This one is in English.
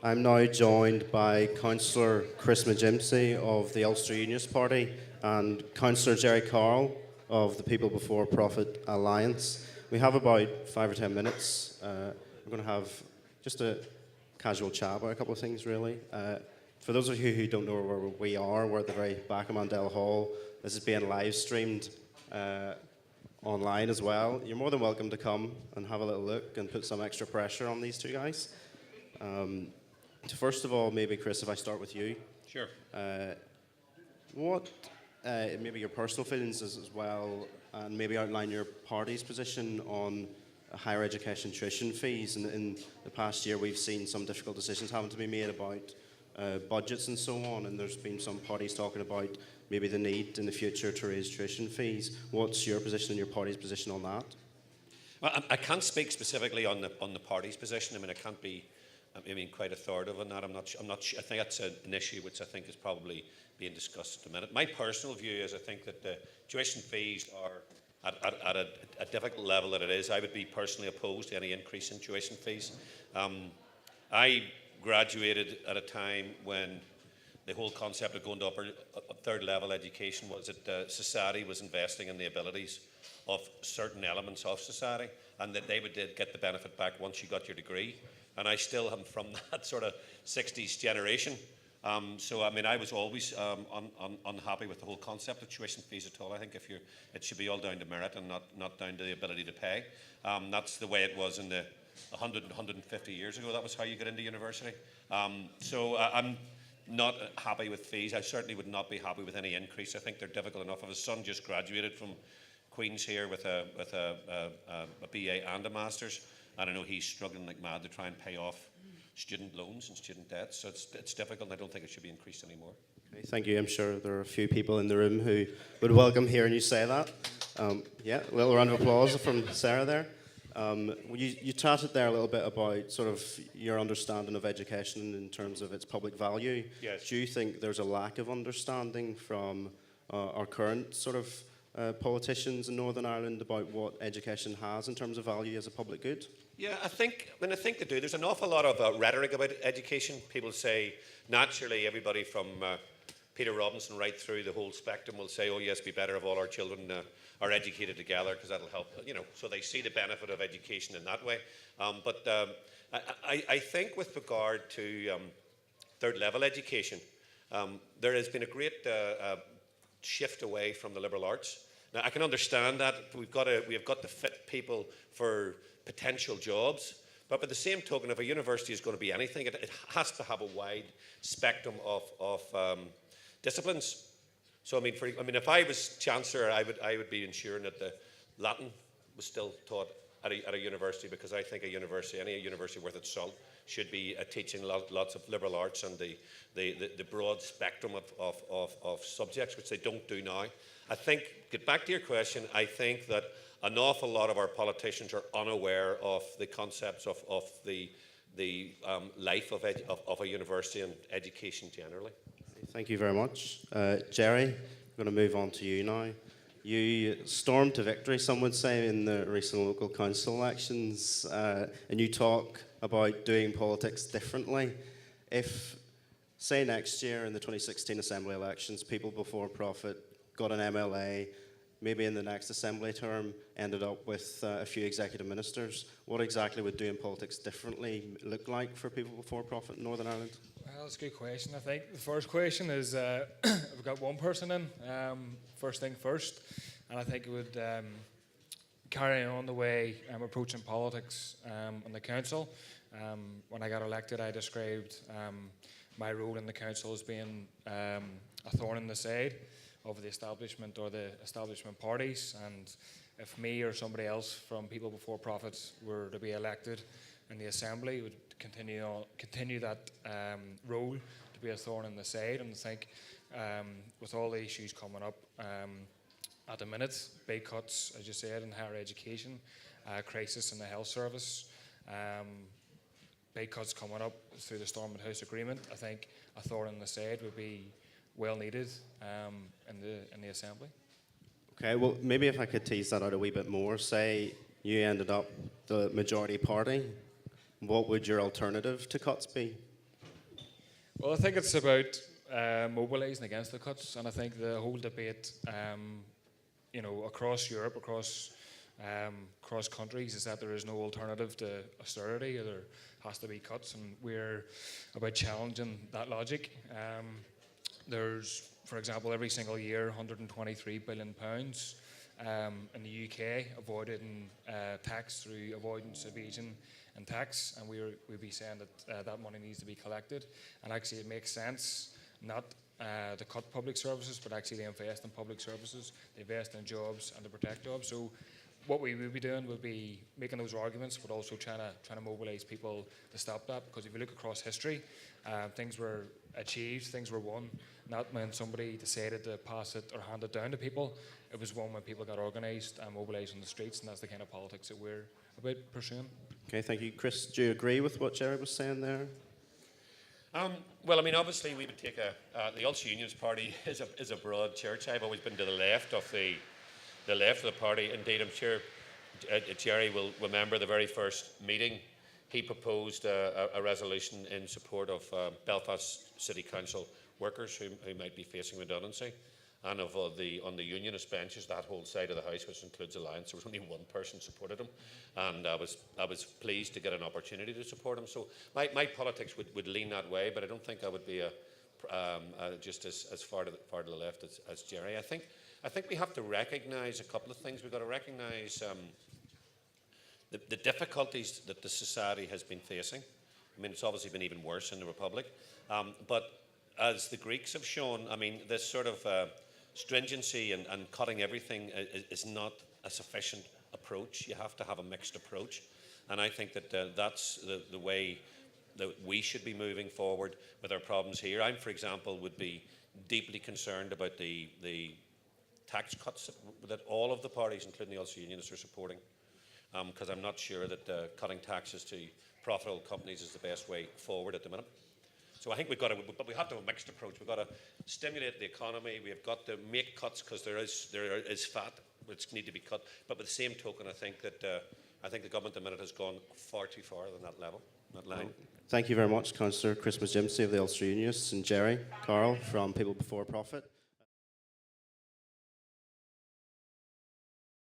I'm now joined by Councillor Chris McGimpsey of the Ulster Unionist Party and Councillor Gerry Carroll of the People Before Profit Alliance. We have about 5 or 10 minutes. We're going to have just a casual chat about a couple of things, really. For those of you who don't know where we are, we're at the very back of Mandela Hall. This is being live streamed online as well. You're more than welcome to come and have a little look and put some extra pressure on these two guys. First of all, maybe Chris, if I start with you. Sure. What, maybe your personal feelings as well, and maybe outline your party's position on higher education tuition fees. In the past year, we've seen some difficult decisions having to be made about budgets and so on, and there's been some parties talking about maybe the need in the future to raise tuition fees. What's your position and your party's position on that? Well, I can't speak specifically on the party's position. I mean, I can't be quite authoritative on that. I'm not sure. I think that's an issue which I think is probably being discussed at the minute. My personal view is I think that the tuition fees are at a difficult level that it is. I would be personally opposed to any increase in tuition fees. I graduated at a time when the whole concept of going to third level education was that society was investing in the abilities of certain elements of society, and that they would get the benefit back once you got your degree. And I still am from that sort of 60s generation. So, I mean, I was always unhappy with the whole concept of tuition fees at all. I think it should be all down to merit and not down to the ability to pay. That's the way it was in the 150 years ago. That was how you got into university. So I'm not happy with fees. I certainly would not be happy with any increase. I think they're difficult enough. His son just graduated from Queen's here with a BA and a Master's. And I know he's struggling like mad to try and pay off student loans and student debts. So it's difficult, and I don't think it should be increased anymore. Okay, thank you. I'm sure there are a few people in the room who would welcome hearing you say that. Yeah, a little round of applause from Sarah there. You chatted there a little bit about sort of your understanding of education in terms of its public value. Yes. Do you think there's a lack of understanding from our current sort of politicians in Northern Ireland about what education has in terms of value as a public good? Yeah, I think they do. There's an awful lot of rhetoric about education. People say, naturally, everybody from Peter Robinson right through the whole spectrum will say, oh yes, it'd be better if all our children are educated together because that'll help, so they see the benefit of education in that way. But I think with regard to third level education, there has been a great shift away from the liberal arts. Now, I can understand that. We have got to fit people for potential jobs. But by the same token, if a university is going to be anything, it has to have a wide spectrum of disciplines. So, I mean, if I was Chancellor, I would be ensuring that the Latin was still taught at a university, because I think any university worth its salt should be teaching lots of liberal arts and the broad spectrum of subjects, which they don't do now. I think, get back to your question, I think that an awful lot of our politicians are unaware of the concepts of the life of a university and education generally. Thank you very much. Gerry, I'm going to move on to you now. You stormed to victory, some would say, in the recent local council elections, and you talk about doing politics differently. If, say, next year in the 2016 Assembly elections, People Before Profit got an MLA, maybe in the next Assembly term ended up with a few executive ministers, what exactly would doing politics differently look like for People Before Profit in Northern Ireland? Well, that's a good question. I think the first question is, we've got one person in, first thing first, and I think it would carry on the way I'm approaching politics in the council. When I got elected, I described my role in the council as being a thorn in the side of the establishment or the establishment parties, and if me or somebody else from People Before Profit were to be elected in the Assembly, would continue that role to be a thorn in the side. And I think with all the issues coming up at the minute, big cuts, as you said, in higher education, crisis in the health service, big cuts coming up through the Stormont House Agreement, I think a thorn in the side would be well needed in the Assembly. Okay, well, maybe if I could tease that out a wee bit more. Say you ended up the majority party, what would your alternative to cuts be? Well, I think it's about mobilising against the cuts, and I think the whole debate, across Europe, across countries, is that there is no alternative to austerity, or there has to be cuts, and we're about challenging that logic. There's, for example, every single year, £123 billion in the UK avoided in tax through avoidance, evasion, and tax, and we'd be saying that that money needs to be collected, and actually it makes sense not to cut public services, but actually to invest in public services, to invest in jobs, and to protect jobs. So what we would be doing would be making those arguments, but also trying to mobilise people to stop that. Because if you look across history, things were achieved, things were won, not when somebody decided to pass it or hand it down to people. It was won when people got organised and mobilised on the streets, and that's the kind of politics that we're about pursuing. Okay, thank you. Chris, do you agree with what Gerry was saying there? Well, I mean, obviously we would take the Ulster Unionist Party is a broad church. I've always been to the left of the party. Indeed, I'm sure Gerry will remember the very first meeting. He proposed a resolution in support of Belfast City Council workers who might be facing redundancy. And on the unionist benches, that whole side of the House, which includes Alliance, there was only one person supported him, and I was pleased to get an opportunity to support him. So my politics would lean that way, but I don't think I would be just as far to the left as Gerry. I think we have to recognise a couple of things. We've got to recognise the difficulties that the society has been facing. I mean, it's obviously been even worse in the Republic, but as the Greeks have shown, I mean, this sort of stringency and cutting everything is not a sufficient approach. You have to have a mixed approach, and I think that that's the way that we should be moving forward with our problems here. I, for example, would be deeply concerned about the tax cuts that all of the parties, including the Ulster Unionists, are supporting, because I'm not sure that cutting taxes to profitable companies is the best way forward at the minute. So I think we have to have a mixed approach. We've got to stimulate the economy. We've got to make cuts because there is fat which need to be cut. But by the same token, I think the government at the minute has gone far too far on that level, that line. Thank you very much, Councillor Chris McGimpsey of the Ulster Unionists, and Gerry Carroll from People Before Profit.